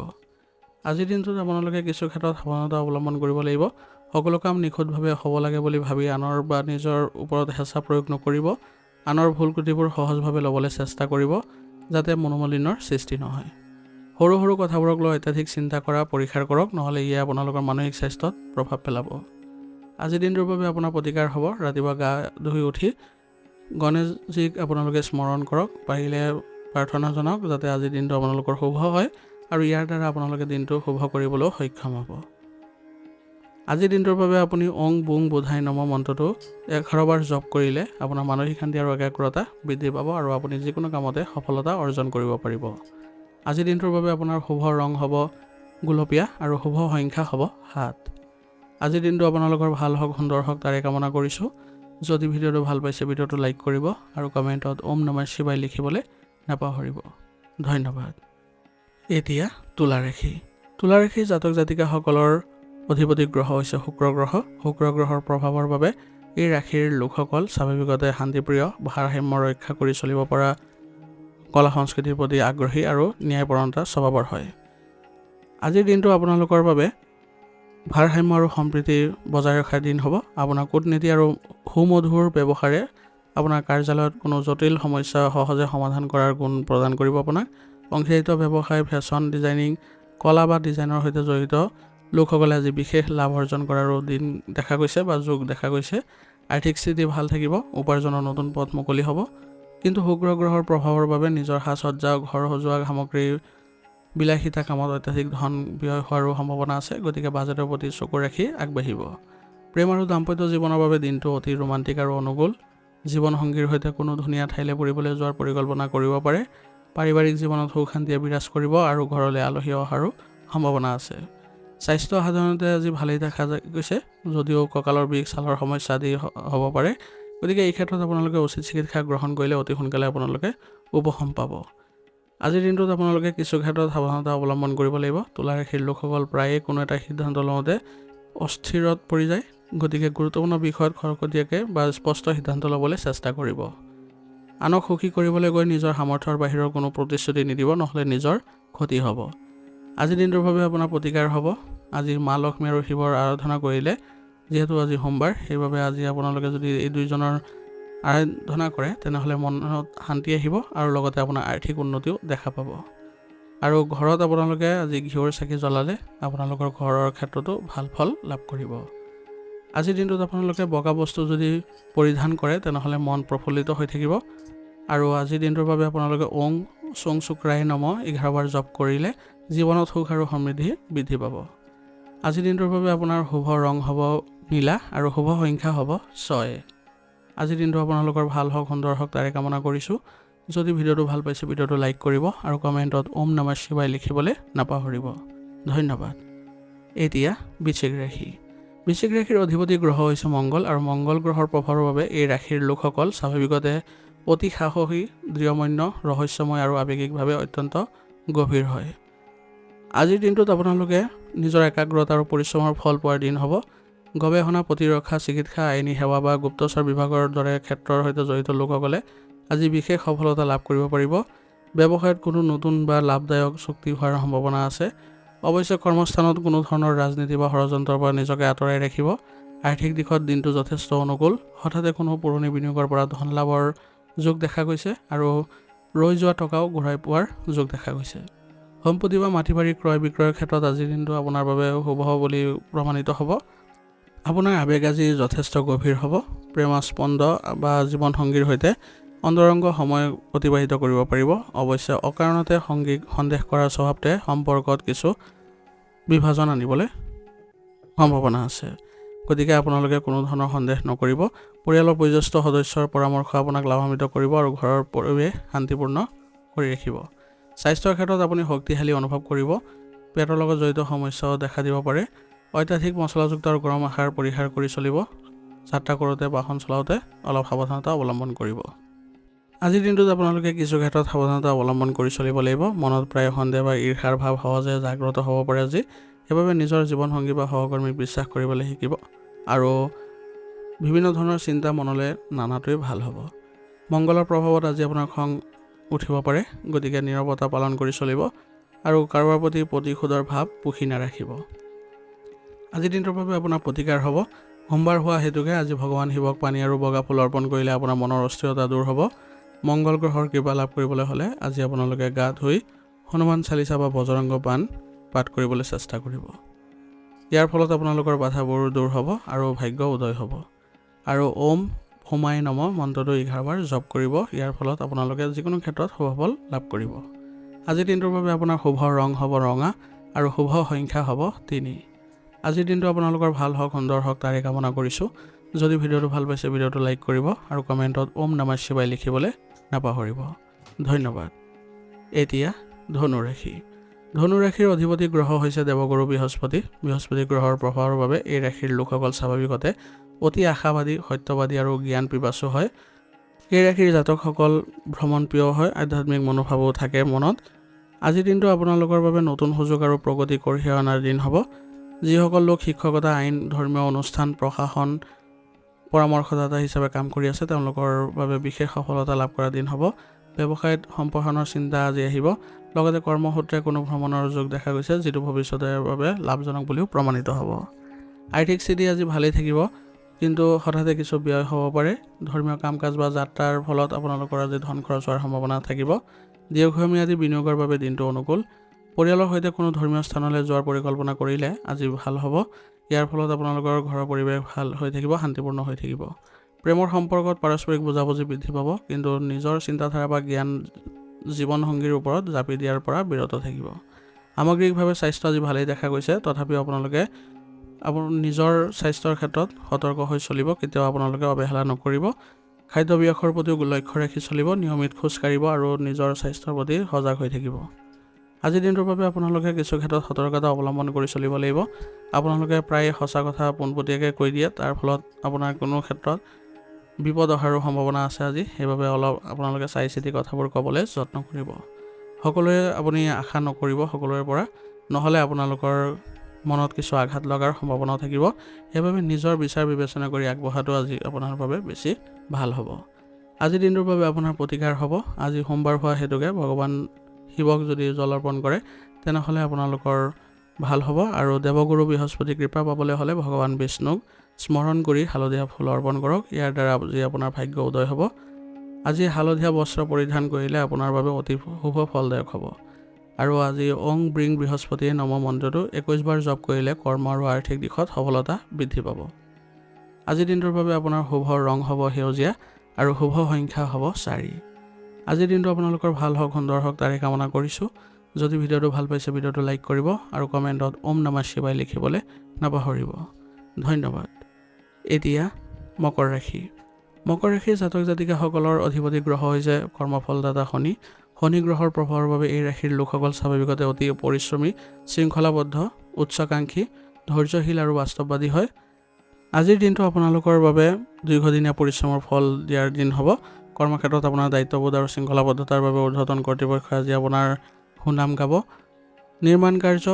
আজিৰ দিনটোত আপোনালোকে কিছু ক্ষেত্ৰত সাৱধানতা অৱলম্বন কৰিব লাগিব। সকলো কাম নিখুঁতভাৱে হ'ব লাগে বুলি ভাবি আনৰ বা নিজৰ ওপৰত হেঁচা প্ৰয়োগ নকৰিব। আনৰ ভুল ত্ৰুটিবোৰ সহজভাৱে ল'বলৈ চেষ্টা কৰিব, যাতে মনোমালিন্যৰ সৃষ্টি নহয়। সৰু সৰু কথাবোৰক লৈ অত্যাধিক চিন্তা কৰা পৰিহাৰ কৰক, নহ'লে ইয়ে আপোনালোকৰ মানসিক স্বাস্থ্যত প্ৰভাৱ পেলাব। আজিৰ দিনটোৰ বাবে আপোনাৰ প্ৰতিকাৰ হ'ব। ৰাতিপুৱা গা ধুই উঠি গণেশজীক আপোনালোকে স্মৰণ কৰক। পাৰিলে প্ৰাৰ্থনা জনাওক যাতে আজিৰ দিনটো আপোনালোকৰ শুভ হয় আৰু ইয়াৰ দ্বাৰা আপোনালোকে দিনটো শুভ কৰিবলৈও সক্ষম হ'ব। আজিৰ দিনটোৰ বাবে আপুনি ওং বুং বোধাই নম মন্ত্ৰটো 11 বাৰ জপ কৰিলে আপোনাৰ মানসিক শান্তি আৰু একাগ্ৰতা বৃদ্ধি পাব আৰু আপুনি যিকোনো কামতে সফলতা অৰ্জন কৰিব পাৰিব। আজিৰ দিনটোৰ বাবে আপোনাৰ শুভ ৰং হ'ব গুলপীয়া আৰু শুভ সংখ্যা হ'ব 7। আজিৰ দিনটো আপোনালোকৰ ভাল হওক, সুন্দৰ হওক তাৰে কামনা কৰিছোঁ। যদি ভিডিঅ'টো ভাল পাইছে ভিডিঅ'টো লাইক কৰিব আৰু কমেণ্টত ওম নমঃ শিৱায় লিখিবলৈ নাপাহৰিব। ধন্যবাদ। এতিয়া তুলা ৰাশি। তুলা ৰাশিৰ জাতক জাতিকাসকলৰ অধিপতি গ্ৰহ হৈছে শুক্ৰ গ্ৰহ। শুক্ৰ গ্ৰহৰ প্ৰভাৱৰ বাবে এই ৰাশিৰ লোকসকল স্বাভাৱিকতে শান্তিপ্ৰিয়, ভাৰসাম্য ৰক্ষা কৰি চলিব পৰা, কলা সংস্কৃতিৰ প্ৰতি আগ্ৰহী আৰু ন্যায়পৰায়ণতা স্বভাৱৰ হয়। আজিৰ দিনটো আপোনালোকৰ বাবে ভাৰসাম্য আৰু সম্প্ৰীতি বজাই ৰখাৰ দিন হ'ব। আপোনাৰ কূটনীতি আৰু সুমধুৰ ব্যৱহাৰে আপোনাৰ কাৰ্যালয়ত কোনো জটিল সমস্যা সহজে সমাধান কৰাৰ গুণ প্ৰদান কৰিব আপোনাক। অংশীদাৰিত্ব ব্যৱসায়, ফেশ্বন ডিজাইনিং, কলা বা ডিজাইনৰ সৈতে জড়িত লোকসকলে আজি বিশেষ লাভ অৰ্জন কৰাৰো দিন দেখা গৈছে বা যোগ দেখা গৈছে। আৰ্থিক স্থিতি ভাল থাকিব। উপাৰ্জনৰ নতুন পথ মুকলি হ'ব। কিন্তু শুক্ৰ গ্ৰহৰ প্ৰভাৱৰ বাবে নিজৰ সাজ-সজ্জা, ঘৰ সজোৱা সামগ্ৰী, বিলাসিতা কামত অত্যাধিক ধন ব্যয় হোৱাৰো সম্ভাৱনা আছে। গতিকে বাজেটৰ প্ৰতি চকু ৰাখি আগবাঢ়িব। প্ৰেম আৰু দাম্পত্য জীৱনৰ বাবে দিনটো অতি ৰোমান্টিক আৰু অনুকূল। জীৱনসংগীৰ সৈতে কোনো ধুনীয়া ঠাইলৈ ফুৰিবলৈ যোৱাৰ পৰিকল্পনা কৰিব পাৰে। পাৰিবাৰিক জীৱনত সুখ শান্তিয়ে বিৰাজ কৰিব আৰু ঘৰলৈ আলহী অহাৰো সম্ভাৱনা আছে। স্বাস্থ্য সাধাৰণতে আজি ভালেই দেখা গৈছে, যদিও কঁকালৰ বিষ, ছালৰ সমস্যা আদি হ'ব পাৰে। গতিকে এই ক্ষেত্ৰত আপোনালোকে উচিত চিকিৎসা গ্ৰহণ কৰিলে অতি সোনকালে আপোনালোকে উপশম পাব। আজিৰ দিনটোত আপোনালোকে কিছু ক্ষেত্ৰত সাৱধানতা অৱলম্বন কৰিব লাগিব। তুলা ৰাশিৰ লোকসকল প্ৰায়ে কোনো এটা সিদ্ধান্ত লওঁতে অস্থিৰত পৰি যায়। গতিকে গুৰুত্বপূৰ্ণ বিষয়ত খৰতকীয়াকৈ বা স্পষ্ট সিদ্ধান্ত ল'বলৈ চেষ্টা কৰিব। আনক সুখী কৰিবলৈ গৈ নিজৰ সামৰ্থ্যৰ বাহিৰৰ কোনো প্ৰতিশ্ৰুতি নিদিব, নহ'লে নিজৰ ক্ষতি হ'ব। আজিৰ দিনটোৰ বাবে আপোনাৰ প্ৰতিকাৰ হ'ব। আজি মা লক্ষ্মী আৰু শিৱৰ আৰাধনা কৰিলে, যিহেতু আজি সোমবাৰ, সেইবাবে আজি আপোনালোকে যদি এই দুইজনৰ আৰাধনা কৰে তেনেহ'লে মনত শান্তি আহিব আৰু লগতে আপোনাৰ আৰ্থিক উন্নতিও দেখা পাব। আৰু ঘৰত আপোনালোকে আজি ঘিউৰ চাকি জ্বলালে আপোনালোকৰ ঘৰৰ ক্ষেত্ৰতো ভাল ফল লাভ কৰিব। আজিৰ দিনটোত আপোনালোকে বগা বস্তু যদি পৰিধান কৰে তেনেহ'লে মন প্ৰফুল্লিত হৈ থাকিব। আৰু আজিৰ দিনটোৰ বাবে আপোনালোকে ওং চং শুক্ৰায় নমঃ 11 বাৰ জপ কৰিলে জীৱনত সুখ আৰু সমৃদ্ধি বৃদ্ধি পাব। আজিৰ দিনটোৰ বাবে আপোনাৰ শুভ ৰং হ'ব নীলা আৰু শুভ সংখ্যা হ'ব 6। আজিৰ দিনটো আপোনালোকৰ ভাল হওক, সুন্দৰ হওক তাৰে কামনা কৰিছোঁ। যদি ভিডিঅ'টো ভাল পাইছে ভিডিঅ'টো লাইক কৰিব আৰু কমেণ্টত ওম নমঃ শিৱায় লিখিবলৈ নাপাহৰিব। ধন্যবাদ। এতিয়া বৃশ্চিক ৰাশি। বৃশ্চিক ৰাশিৰ অধিপতি গ্ৰহ হৈছে মংগল আৰু মংগল গ্ৰহৰ প্ৰভাৱৰ বাবে এই ৰাশিৰ লোকসকল স্বাভাৱিকতে অতি সাহসী, দৃঢ়মন্য, ৰহস্যময় আৰু আৱেগিকভাৱে অত্যন্ত গভীৰ হয়। আজিৰ দিনটোত আপোনালোকে নিজৰ একাগ্ৰতা আৰু পৰিশ্ৰমৰ ফল পোৱাৰ দিন হ'ব। গৱেষণা, প্ৰতিৰক্ষা, চিকিৎসা, আইনী সেৱা বা গুপ্তচৰ বিভাগৰ দৰে ক্ষেত্ৰৰ সৈতে জড়িত লোকসকলে আজি বিশেষ সফলতা লাভ কৰিব পাৰিব। ব্যৱসায়ত কোনো নতুন বা লাভদায়ক চুক্তি হোৱাৰ সম্ভাৱনা আছে। অৱশ্যে কৰ্মস্থানত কোনো ধৰণৰ ৰাজনীতি বা ষড়যন্ত্ৰৰ পৰা নিজকে আঁতৰাই ৰাখিব। আৰ্থিক দিশত দিনটো যথেষ্ট অনুকূল। হঠাতে কোনো পুৰণি বিনিয়োগৰ পৰা ধন লাভৰ যোগ দেখা গৈছে আৰু ৰৈ যোৱা টকাও ঘূৰাই পোৱাৰ যোগ দেখা গৈছে। সম্পত্তি বা মাটি বাৰী ক্ৰয় বিক্ৰয়ৰ ক্ষেত্ৰত আজিৰ দিনটো আপোনাৰ বাবে শুভ বুলি প্ৰমাণিত হ'ব। আপোনাৰ আৱেগ আজি যথেষ্ট গভীৰ হ'ব। প্ৰেমাস্পন্দ বা জীৱনসংগীৰ সৈতে অন্তৰংগ সময় অতিবাহিত কৰিব পাৰিব। অৱশ্যে অকাৰণতে সংগীক সন্দেহ কৰাৰ স্বভাৱটোৱে সম্পৰ্কত কিছু বিভাজন আনিবলৈ সম্ভাৱনা আছে। গতিকে আপোনালোকে কোনো ধৰণৰ সন্দেহ নকৰিব। পৰিয়ালৰ বয়োজ্যেষ্ঠ সদস্যৰ পৰামৰ্শ আপোনাক লাভান্বিত কৰিব আৰু ঘৰৰ পৰিৱেশ শান্তিপূৰ্ণ কৰি ৰাখিব। স্বাস্থ্যৰ ক্ষেত্ৰত আপুনি শক্তিশালী অনুভৱ কৰিব। পেটৰ লগত জড়িত সমস্যাও দেখা দিব পাৰে। অত্যাধিক মছলাযুক্ত আৰু গৰম আহাৰ পৰিহাৰ কৰি চলিব। যাত্ৰা কৰোঁতে বাহন চলাওঁতে অলপ সাৱধানতা অৱলম্বন কৰিব। আজিৰ দিনটোত আপোনালোকে কিছু ক্ষেত্ৰত সাৱধানতা অৱলম্বন কৰি চলিব লাগিব। মনত প্ৰায় সন্দেহ বা ঈৰ্ষাৰ ভাৱ সহজে জাগ্ৰত হ'ব পাৰে আজি। সেইবাবে নিজৰ জীৱনসংগী বা সহকৰ্মীক বিশ্বাস কৰিবলৈ শিকিব আৰু বিভিন্ন ধৰণৰ চিন্তা মনলৈ নানাটোৱে ভাল হ'ব। মংগলৰ প্ৰভাৱত আজি আপোনাৰ খং উঠিব পাৰে। গতিকে নীৰৱতা পালন কৰি চলিব আৰু কাৰোবাৰ প্ৰতি প্ৰতিশোধৰ ভাৱ পুহি নাৰাখিব। আজিৰ দিনটোৰ বাবে আপোনাৰ প্ৰতিকাৰ হ'ব। সোমবাৰ হোৱা হেতুকে আজি ভগৱান শিৱক পানী আৰু বগা ফুল অৰ্পণ কৰিলে আপোনাৰ মনৰ অস্থিৰতা দূৰ হ'ব। মংগল গ্ৰহৰ কৃপা লাভ কৰিবলৈ হ'লে আজি আপোনালোকে গা ধুই হনুমান চালিচা বা বজৰংগ বাণ পাঠ কৰিবলৈ চেষ্টা কৰিব। ইয়াৰ ফলত আপোনালোকৰ বাধাবোৰ দূৰ হ'ব আৰু ভাগ্য উদয় হ'ব। আৰু ওম হোমাই নমঃ মন্ত্ৰটো 11 বাৰ জপ কৰিব। ইয়াৰ ফলত আপোনালোকে যিকোনো ক্ষেত্ৰত শুভফল লাভ কৰিব। আজিৰ দিনটোৰ বাবে আপোনাৰ শুভ ৰং হ'ব ৰঙা আৰু শুভ সংখ্যা হ'ব 3। আজিৰ দিনটো আপোনালোকৰ ভাল হওক, সুন্দৰ হওক তাৰে কামনা কৰিছোঁ। যদি ভিডিঅ'টো ভাল পাইছে ভিডিঅ'টো লাইক কৰিব আৰু কমেণ্টত ওম নমঃ শিৱায় লিখিবলৈ নাপাহৰিব। ধন্যবাদ। এতিয়া ধনু ৰাশি। ধনু ৰাশিৰ অধিপতি গ্ৰহ হৈছে দেৱগুৰু বৃহস্পতি। বৃহস্পতি গ্ৰহৰ প্ৰভাৱৰ বাবে এই ৰাশিৰ লোকসকল স্বাভাৱিকতে অতি আশাবাদী, সত্যবাদী আৰু জ্ঞান পিপাসু হয়। এই ৰাশিৰ জাতকসকল ভ্ৰমণ প্ৰিয় হয়। আধ্যাত্মিক মনোভাৱো থাকে মনত। আজিৰ দিনটো আপোনালোকৰ বাবে নতুন সুযোগ আৰু প্ৰগতি কঢ়িয়াই অনাৰ দিন হ'ব। যিসকল লোক শিক্ষকতা, আইন, ধৰ্মীয় অনুষ্ঠান, প্ৰশাসন, পৰামৰ্শদাতা হিচাপে কাম কৰি আছে তেওঁলোকৰ বাবে বিশেষ সফলতা লাভ কৰা দিন হ'ব। ব্যৱসায়ত সম্প্ৰসাৰণৰ চিন্তা আজি আহিব। লগতে কৰ্মসূত্ৰে কোনো ভ্ৰমণৰ যোগ দেখা গৈছে, যিটো ভৱিষ্যতৰ বাবে লাভজনক বুলিও প্ৰমাণিত হ'ব। আৰ্থিক স্থিতি আজি ভালেই থাকিব, কিন্তু হঠাতে কিছু ব্যয় হ'ব পাৰে। ধৰ্মীয় কাম কাজ বা যাত্ৰাৰ ফলত আপোনালোকৰ আজি ধন খৰচ হোৱাৰ সম্ভাৱনা থাকিব। দীৰ্ঘম্যাদী বিনিয়োগৰ বাবে দিনটো অনুকূল। পৰিয়ালৰ সৈতে কোনো ধৰ্মীয় স্থানলৈ যোৱাৰ পৰিকল্পনা কৰিলে আজি ভাল হ'ব। ইয়াৰ ফলত আপোনালোকৰ ঘৰৰ পৰিৱেশ ভাল হৈ থাকিব, শান্তিপূৰ্ণ হৈ থাকিব। প্ৰেমৰ সম্পৰ্কত পাৰস্পৰিক বুজাবুজি বৃদ্ধি পাব, কিন্তু নিজৰ চিন্তাধাৰা বা জ্ঞান জীৱনসংগীৰ ওপৰত জাপি দিয়াৰ পৰা বিৰত থাকিব। সামগ্ৰিকভাৱে স্বাস্থ্য আজি ভালেই দেখা গৈছে, তথাপিও আপোনালোকে নিজৰ স্বাস্থ্যৰ ক্ষেত্ৰত সতৰ্ক হৈ চলিব। কেতিয়াও আপোনালোকে অৱহেলা নকৰিব। খাদ্যাভ্যাসৰ প্ৰতিও লক্ষ্য ৰাখি চলিব, নিয়মিত খোজ কাঢ়িব আৰু নিজৰ স্বাস্থ্যৰ প্ৰতি সজাগ হৈ থাকিব। আজিৰ দিনটোৰ বাবে আপোনালোকে কিছু ক্ষেত্ৰত সতৰ্কতা অৱলম্বন কৰি চলিব লাগিব। আপোনালোকে প্ৰায় সঁচা কথা পোনপটীয়াকৈ কৈ দিয়ে, তাৰ ফলত আপোনাৰ কোনো ক্ষেত্ৰত বিপদ অহাৰো সম্ভাৱনা আছে আজি। সেইবাবে অলপ আপোনালোকে চাই চিতি কথাবোৰ ক'বলৈ যত্ন কৰিব। সকলোৱে আপুনি আশা নকৰিব সকলোৰে পৰা, নহ'লে আপোনালোকৰ মনত কিছু আঘাত লগাৰ সম্ভাৱনাও থাকিব। সেইবাবে নিজৰ বিচাৰ বিবেচনা কৰি আগবঢ়াটো আজি আপোনাৰ বাবে বেছি ভাল হ'ব। আজিৰ দিনটোৰ বাবে আপোনাৰ প্ৰতিকাৰ হ'ব। আজি সোমবাৰ হোৱা হেতুকে ভগৱান শিৱক যদি জল অৰ্পণ কৰে তেনেহ'লে আপোনালোকৰ ভাল হ'ব। আৰু দেৱগুৰু বৃহস্পতি কৃপা পাবলৈ হ'লে ভগৱান বিষ্ণুক স্মৰণ কৰি হালধীয়া ফুল অৰ্পণ কৰক। ইয়াৰ দ্বাৰা আজি আপোনাৰ ভাগ্য উদয় হ'ব। আজি হালধীয়া বস্ত্ৰ পৰিধান কৰিলে আপোনাৰ বাবে অতি শুভ ফলদায়ক হ'ব। আৰু আজি ওং ব্ৰিং বৃহস্পতিয়ে নম মন্ত্ৰটো 21 বাৰ জপ কৰিলে কৰ্ম আৰু আৰ্থিক দিশত সফলতা বৃদ্ধি পাব। আজিৰ দিনটোৰ বাবে আপোনাৰ শুভ ৰং হ'ব সেউজীয়া আৰু শুভ সংখ্যা হ'ব 4। আজিৰ দিনটো আপোনালোকৰ ভাল হওক, সুন্দৰ হওক তাৰে কামনা কৰিছোঁ। যদি ভিডিঅ'টো ভাল পাইছে ভিডিঅ'টো লাইক কৰিব আৰু কমেণ্টত ওম নমঃ শিৱায় লিখিবলৈ নাপাহৰিব। ধন্যবাদ। এতিয়া মকৰ ৰাশি। মকৰ ৰাশিৰ জাতক জাতিকাসকলৰ অধিপতি গ্ৰহ হৈছে কৰ্মফলদাতা শনি। শনি গ্ৰহৰ প্ৰভাৱৰ বাবে এই ৰাশিৰ লোকসকল স্বাভাৱিকতে অতি পৰিশ্ৰমী, শৃংখলাবদ্ধ, উচ্চাকাংক্ষী, ধৈৰ্যশীল আৰু বাস্তৱবাদী হয়। আজিৰ দিনটো আপোনালোকৰ বাবে দীৰ্ঘদিনীয়া পৰিশ্ৰমৰ ফল দিয়াৰ দিন হ'ব। কৰ্মক্ষেত্ৰত আপোনাৰ দায়িত্ববোধ আৰু শৃংখলাবদ্ধতাৰ বাবে ঊৰ্ধ্বতন কৰ্তৃপক্ষই আজি আপোনাৰ সুনাম গাব। নিৰ্মাণ কাৰ্য,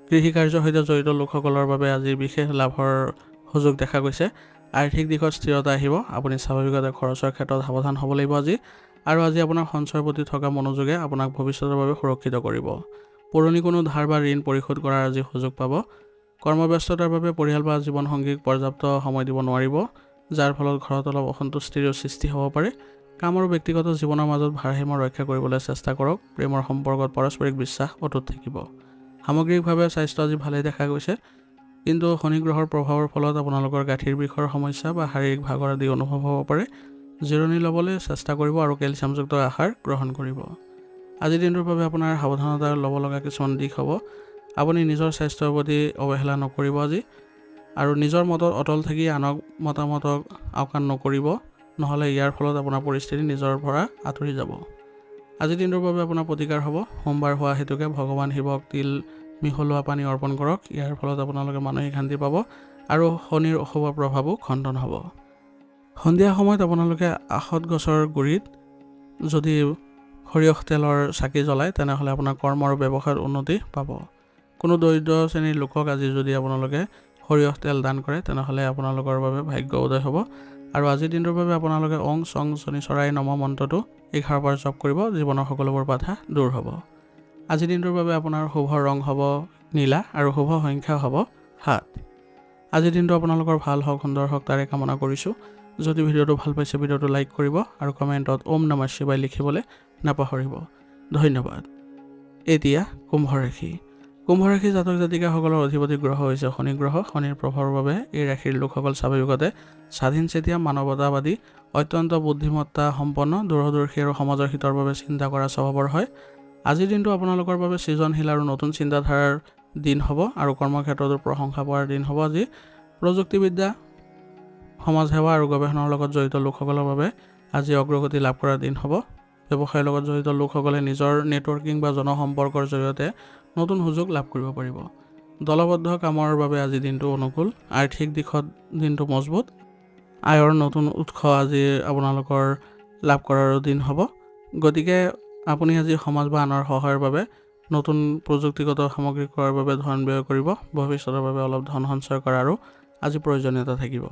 কৃষি কাৰ্যৰ সৈতে জড়িত লোকসকলৰ বাবে আজি বিশেষ লাভৰ সুযোগ দেখা গৈছে। আৰ্থিক দিশত স্থিৰতা আহিব। আপুনি স্বাভাৱিকতে খৰচৰ ক্ষেত্ৰত সাৱধান হ'ব লাগিব আজি। আৰু আজি আপোনাৰ সঞ্চয়ৰ প্ৰতি থকা মনোযোগে আপোনাক ভৱিষ্যতৰ বাবে সুৰক্ষিত কৰিব। পুৰণি কোনো ধাৰ বা ঋণ পৰিশোধ কৰাৰ আজি সুযোগ পাব। কৰ্মব্যস্ততাৰ বাবে পৰিয়াল বা জীৱনসংগীক পৰ্যাপ্ত সময় দিব নোৱাৰিব, যাৰ ফলত ঘৰত অলপ অসন্তুষ্টিৰো সৃষ্টি হ'ব পাৰে। কাম আৰু ব্যক্তিগত জীৱনৰ মাজত ভাৰসাম্য ৰক্ষা কৰিবলৈ চেষ্টা কৰক। প্ৰেমৰ সম্পৰ্কত পাৰস্পৰিক বিশ্বাস অটুট থাকিব। সামগ্ৰিকভাৱে স্বাস্থ্য আজি ভালেই দেখা গৈছে, কিন্তু শনি গ্ৰহৰ প্ৰভাৱৰ ফলত আপোনালোকৰ গাঁঠিৰ বিষৰ সমস্যা বা শাৰীৰিক ভাগৰ আদি অনুভৱ হ'ব পাৰে। জিৰণি ল'বলৈ চেষ্টা কৰিব আৰু কেলছিয়ামযুক্ত আহাৰ গ্ৰহণ কৰিব। আজিৰ দিনটোৰ বাবে আপোনাৰ সাৱধানতা ল'ব লগা কিছুমান দিশ হ'ব। আপুনি নিজৰ স্বাস্থ্যৰ প্ৰতি অৱহেলা নকৰিব আজি, আৰু নিজৰ মতত অটল থাকি আনক মতামতক আওকাণ নকৰিব, নহ'লে ইয়াৰ ফলত আপোনাৰ পৰিস্থিতি নিজৰ পৰা আঁতৰি যাব। আজিৰ দিনটোৰ বাবে আপোনাৰ প্ৰতিকাৰ হ'ব। সোমবাৰ হোৱা হেতুকে ভগৱান শিৱক তিল মিহলোৱা পানী অৰ্পণ কৰক। ইয়াৰ ফলত আপোনালোকে মানসিক শান্তি পাব আৰু শনিৰ অশুভ প্ৰভাৱো খণ্ডন হ'ব। সন্ধিয়া সময়ত আপোনালোকে আখত গছৰ গুৰিত যদি সৰিয়হ তেলৰ চাকি জ্বলায় তেনেহ'লে আপোনাৰ কৰ্ম আৰু ব্যৱসায়ত উন্নতি পাব। কোনো দৰিদ্ৰ শ্ৰেণীৰ লোকক আজি যদি আপোনালোকে সৰিয়হ তেল দান কৰে তেনেহ'লে আপোনালোকৰ বাবে ভাগ্য উদয় হ'ব। আৰু আজিৰ দিনটোৰ বাবে আপোনালোকে ওং চং শনিচৰাই নম মন্ত্ৰটো 11 বাৰ জপ কৰিব। জীৱনৰ সকলোবোৰ বাধা দূৰ হ'ব। আজিৰ দিনটোৰ বাবে আপোনাৰ শুভ ৰং হ'ব নীলা আৰু শুভ সংখ্যা হ'ব 7। আজিৰ দিনটো আপোনালোকৰ ভাল হওক, সুন্দৰ হওক তাৰে কামনা কৰিছোঁ। যদি ভিডিঅ'টো ভাল পাইছে ভিডিঅ'টো লাইক কৰিব আৰু কমেণ্টত ওম নমঃ শিৱায় লিখিবলৈ নাপাহৰিব। ধন্যবাদ। এতিয়া কুম্ভ ৰাশি। কুম্ভ ৰাশিৰ জাতক জাতিকাসকলৰ অধিপতি গ্ৰহ হৈছে শনি গ্ৰহ। শনিৰ প্ৰভাৱৰ বাবে এই ৰাশিৰ লোকসকল স্বাভাৱিকতে স্বাধীনচেতিয়া, মানৱতাবাদী, অত্যন্ত বুদ্ধিমত্তা সম্পন্ন, দূৰদৰ্শী আৰু সমাজৰ হিতৰ বাবে চিন্তা কৰা স্বভাৱৰ হয়। আজিৰ দিনটো আপোনালোকৰ বাবে সৃজনশীল আৰু নতুন চিন্তাধাৰাৰ দিন হ'ব আৰু কৰ্মক্ষেত্ৰতো প্ৰশংসা পোৱাৰ দিন হ'ব। আজি প্ৰযুক্তিবিদ্যা, সমাজসেৱা আৰু গৱেষণাৰ লগত জড়িত লোকসকলৰ বাবে আজি অগ্ৰগতি লাভ কৰাৰ দিন হ'ব। ব্যৱসায়ৰ লগত জড়িত লোকসকলে নিজৰ নেটৱৰ্কিং বা জনসম্পৰ্কৰ জৰিয়তে নতুন সুযোগ লাভ কৰিব পাৰিব। দলবদ্ধ কামৰ বাবে আজি দিনটো অনুকূল। আৰ্থিক দিশত দিনটো মজবুত। আয়ৰ নতুন উৎস আজি আপোনালোকৰ লাভ কৰাৰো দিন হ'ব। গতিকে আপুনি আজি সমাজ বা আনৰ সহায়ৰ বাবে নতুন প্ৰযুক্তিগত সামগ্ৰী ক্ৰয়ৰ বাবে ধন ব্যয় কৰিব। ভৱিষ্যতৰ বাবে অলপ ধন সঞ্চয় কৰাৰো আজি প্ৰয়োজনীয়তা থাকিব।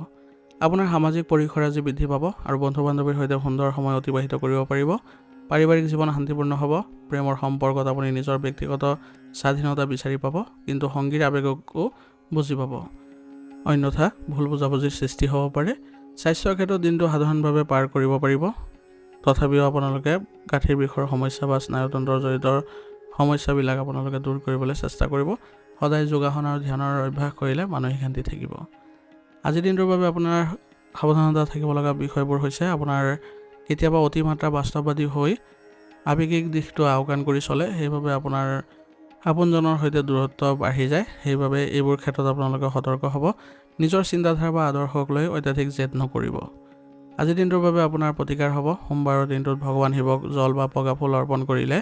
আপোনাৰ সামাজিক পৰিসৰ আজি বৃদ্ধি পাব আৰু বন্ধু বান্ধৱীৰ সৈতে সুন্দৰ সময় অতিবাহিত কৰিব পাৰিব। পাৰিবাৰিক জীৱন শান্তিপূৰ্ণ হ'ব। প্ৰেমৰ সম্পৰ্কত আপুনি নিজৰ ব্যক্তিগত স্বাধীনতা বিচাৰি পাব, কিন্তু সংগীৰ আৱেগকো বুজি পাব। অন্যথা ভুল বুজাবুজিৰ সৃষ্টি হ'ব পাৰে। স্বাস্থ্যৰ ক্ষেত্ৰত দিনটো সাধাৰণভাৱে পাৰ কৰিব পাৰিব, তথাপিও আপোনালোকে গাঁঠিৰ বিষৰ সমস্যা বা স্নায়ুতন্ত্ৰৰ জড়িত সমস্যাবিলাক আপোনালোকে দূৰ কৰিবলৈ চেষ্টা কৰিব। সদায় যোগাসন আৰু ধ্যানৰ অভ্যাস কৰিলে মানসিক শান্তি থাকিব। আজিৰ দিনটোৰ বাবে আপোনাৰ সাৱধানতা থাকিব লগা বিষয়বোৰ হৈছে আপোনাৰ কেতিয়াবা অতিমাত্ৰা বাস্তৱবাদী হৈ আৱেগিক দিশটো আওকাণ কৰি চলে, সেইবাবে আপোনাৰ আপোনজনৰ সৈতে দূৰত্ব বাঢ়ি যায়। সেইবাবে এইবোৰ ক্ষেত্ৰত আপোনালোকে সতৰ্ক হ'ব। নিজৰ চিন্তাধাৰা বা আদৰ্শক লৈ অত্যাধিক জেদ নকৰিব। আজিৰ দিনটোৰ বাবে আপোনাৰ প্ৰতিকাৰ হ'ব। সোমবাৰৰ দিনটোত ভগৱান শিৱক জল বা বগা ফুল অৰ্পণ কৰিলে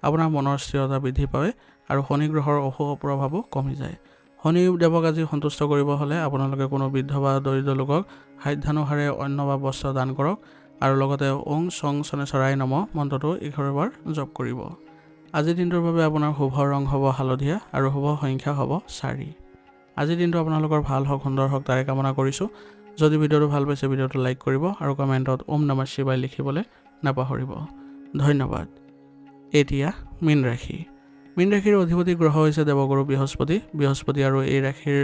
আপোনাৰ মনৰ স্থিৰতা বৃদ্ধি পায় আৰু শনি গ্ৰহৰ অশুভ প্ৰভাৱো কমি যায়। শনি দেৱক আজি সন্তুষ্ট কৰিব হ'লে আপোনালোকে কোনো বৃদ্ধ বা দৰিদ্ৰ লোকক সাধ্যানুসাৰে অন্ন বা বস্ত্ৰ দান কৰক আৰু লগতে ওং চং শনেশ্বৰাই নমঃ মন্ত্ৰটো 11 বাৰ জপ কৰিব। আজিৰ দিনটোৰ বাবে আপোনাৰ শুভ ৰং হ'ব হালধীয়া আৰু শুভ সংখ্যা হ'ব 4। আজিৰ দিনটো আপোনালোকৰ ভাল হওক, সুন্দৰ হওক তাৰে কামনা কৰিছোঁ। যদি ভিডিঅ'টো ভাল পাইছে ভিডিঅ'টো লাইক কৰিব আৰু কমেণ্টত ওম নমঃ শিৱায় লিখিবলৈ নাপাহৰিব। ধন্যবাদ। এতিয়া মীন ৰাশি। মীন ৰাশিৰ অধিপতি গ্ৰহ হৈছে দেৱগুৰু বৃহস্পতি। বৃহস্পতি আৰু এই ৰাশিৰ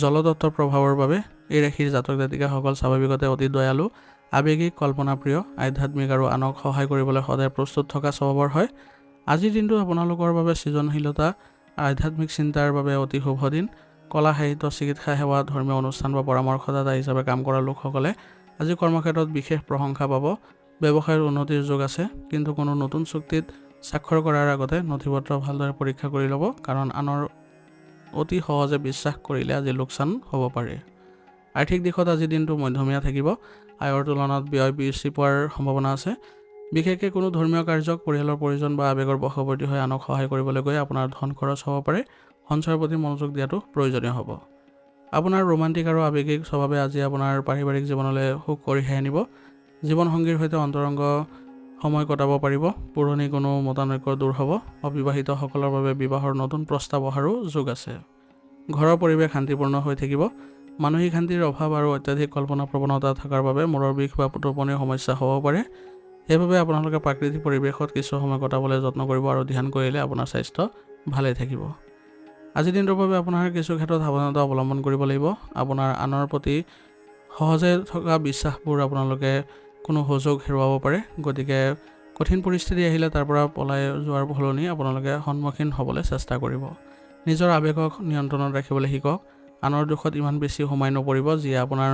জলতত্ত্বৰ প্ৰভাৱৰ বাবে এই ৰাশিৰ জাতক জাতিকাসকল স্বাভাৱিকতে অতি দয়ালু, আৱেগিক, কল্পনাপ্ৰিয়, আধ্যাত্মিক আৰু আনক সহায় কৰিবলৈ সদায় প্ৰস্তুত থকা স্বভাৱৰ হয়। আজিৰ দিনটো আপোনালোকৰ বাবে সৃজনশীলতা, আধ্যাত্মিক চিন্তাৰ বাবে অতি শুভ দিন। কলা, সাহিত্য, চিকিৎসা সেৱা, ধৰ্মীয় অনুষ্ঠান বা পৰামৰ্শদাতা হিচাপে কাম কৰা লোকসকলে আজি কৰ্মক্ষেত্ৰত বিশেষ প্ৰশংসা পাব। ব্যৱসায়ৰ উন্নতিৰ যোগ আছে, কিন্তু কোনো নতুন চুক্তিত স্বাক্ষৰ কৰাৰ আগতে নথিপত্ৰ ভালদৰে পৰীক্ষা কৰি ল'ব, কাৰণ আনৰ অতি সহজে বিশ্বাস কৰিলে আজি লোকচান হ'ব পাৰে। আৰ্থিক দিশত আজিৰ দিনটো মধ্যমীয়া থাকিব। আয়ৰ তুলনাত ব্যয় বৃদ্ধি পোৱাৰ সম্ভাৱনা আছে। বিশেষকৈ কোনো ধৰ্মীয় কাৰ্যক পৰিয়ালৰ প্ৰয়োজন বা আৱেগৰ বশৱৰ্তী হৈ আনক সহায় কৰিবলৈ গৈ আপোনাৰ ধন খৰচ হ'ব পাৰে। সঞ্চয়ৰ প্ৰতি মনোযোগ দিয়াটো প্ৰয়োজনীয় হ'ব। আপোনাৰ ৰোমান্টিক আৰু আৱেগিক স্বভাৱে আজি আপোনাৰ পাৰিবাৰিক জীৱনলৈ সুখ কঢ়িয়াই আনিব। জীৱনসংগীৰ সৈতে অন্তৰংগ সময় কটাব পাৰিব। পুৰণি কোনো মতানৈক্য দূৰ হ'ব। অবিবাহিতসকলৰ বাবে বিবাহৰ নতুন প্ৰস্তাৱ অহাৰো যোগ আছে। ঘৰৰ পৰিৱেশ শান্তিপূৰ্ণ হৈ থাকিব। মানসিক শান্তিৰ অভাৱ আৰু অত্যাধিক কল্পনা প্ৰৱণতা থকাৰ বাবে মূৰৰ বিষ বা টোপনিৰ সমস্যা হ'ব পাৰে। সেইবাবে আপোনালোকে প্ৰাকৃতিক পৰিৱেশত কিছু সময় কটাবলৈ যত্ন কৰিব আৰু ধ্যান কৰিলে আপোনাৰ স্বাস্থ্য ভালে থাকিব। আজিৰ দিনটোৰ বাবে আপোনাৰ কিছু ক্ষেত্ৰত সাৱধানতা অৱলম্বন কৰিব লাগিব। আপোনাৰ আনৰ প্ৰতি সহজে থকা বিশ্বাসবোৰ আপোনালোকে কোনো সুযোগ হেৰুৱাব পাৰে। গতিকে কঠিন পৰিস্থিতি আহিলে তাৰ পৰা পলাই যোৱাৰ সলনি আপোনালোকে সন্মুখীন হ'বলৈ চেষ্টা কৰিব। নিজৰ আৱেগক নিয়ন্ত্ৰণত ৰাখিবলৈ শিকক। আনৰ দুখত ইমান বেছি সোমাই নপৰিব যিয়ে আপোনাৰ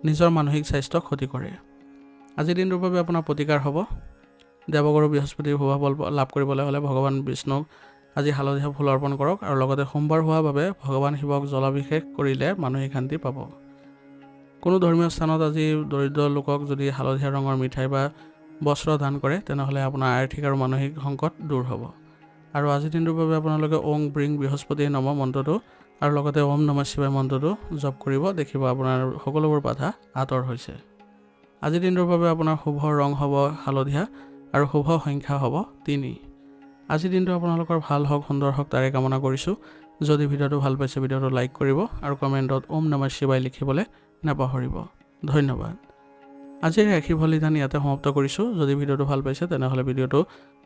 নিজৰ মানসিক স্বাস্থ্য ক্ষতি কৰে। আজিৰ দিনটোৰ বাবে আপোনাৰ প্ৰতিকাৰ হ'ব। দেৱগুৰু বৃহস্পতিৰ শুভ ফল লাভ কৰিবলৈ হ'লে ভগৱান বিষ্ণুক আজি হালধীয়া ফুল অৰ্পণ কৰক আৰু লগতে সোমবাৰ হোৱাৰ বাবে ভগৱান শিৱক জলাভিষেক কৰিলে মানসিক শান্তি পাব। কোনো ধৰ্মীয় স্থানত আজি দৰিদ্ৰ লোকক যদি হালধীয়া ৰঙৰ মিঠাই বা বস্ত্ৰ দান কৰে তেনেহ'লে আপোনাৰ আৰ্থিক আৰু মানসিক সংকট দূৰ হ'ব। আৰু আজিৰ দিনটোৰ বাবে আপোনালোকে ওং ব্ৰিং বৃহস্পতি নমঃ মন্ত্ৰটো আৰু লগতে ওম নমঃ শিৱায় মন্ত্ৰটো জপ কৰিব। দেখিব আপোনাৰ সকলোবোৰ বাধা আঁতৰ হৈছে। আজিৰ দিনটোৰ বাবে আপোনাৰ শুভ ৰং হ'ব হালধীয়া আৰু শুভ সংখ্যা হ'ব 3। আজিৰ দিনটো আপোনালোকৰ ভাল হওক, সুন্দৰ হওক তাৰে কামনা কৰিছোঁ। যদি ভিডিঅ'টো ভাল পাইছে ভিডিঅ'টো লাইক কৰিব আৰু কমেণ্টত ওম নমঃ শিৱায় লিখিবলৈ নাপাহৰিব। ধন্যবাদ। আজিৰ ৰাশি ফলিদান ইয়াতে সমাপ্ত কৰিছোঁ। যদি ভিডিঅ'টো ভাল পাইছে তেনেহ'লে ভিডিঅ'টো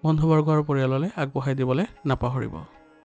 বন্ধুবৰ্গ আৰু পৰিয়াললৈ আগবঢ়াই দিবলৈ নাপাহৰিব।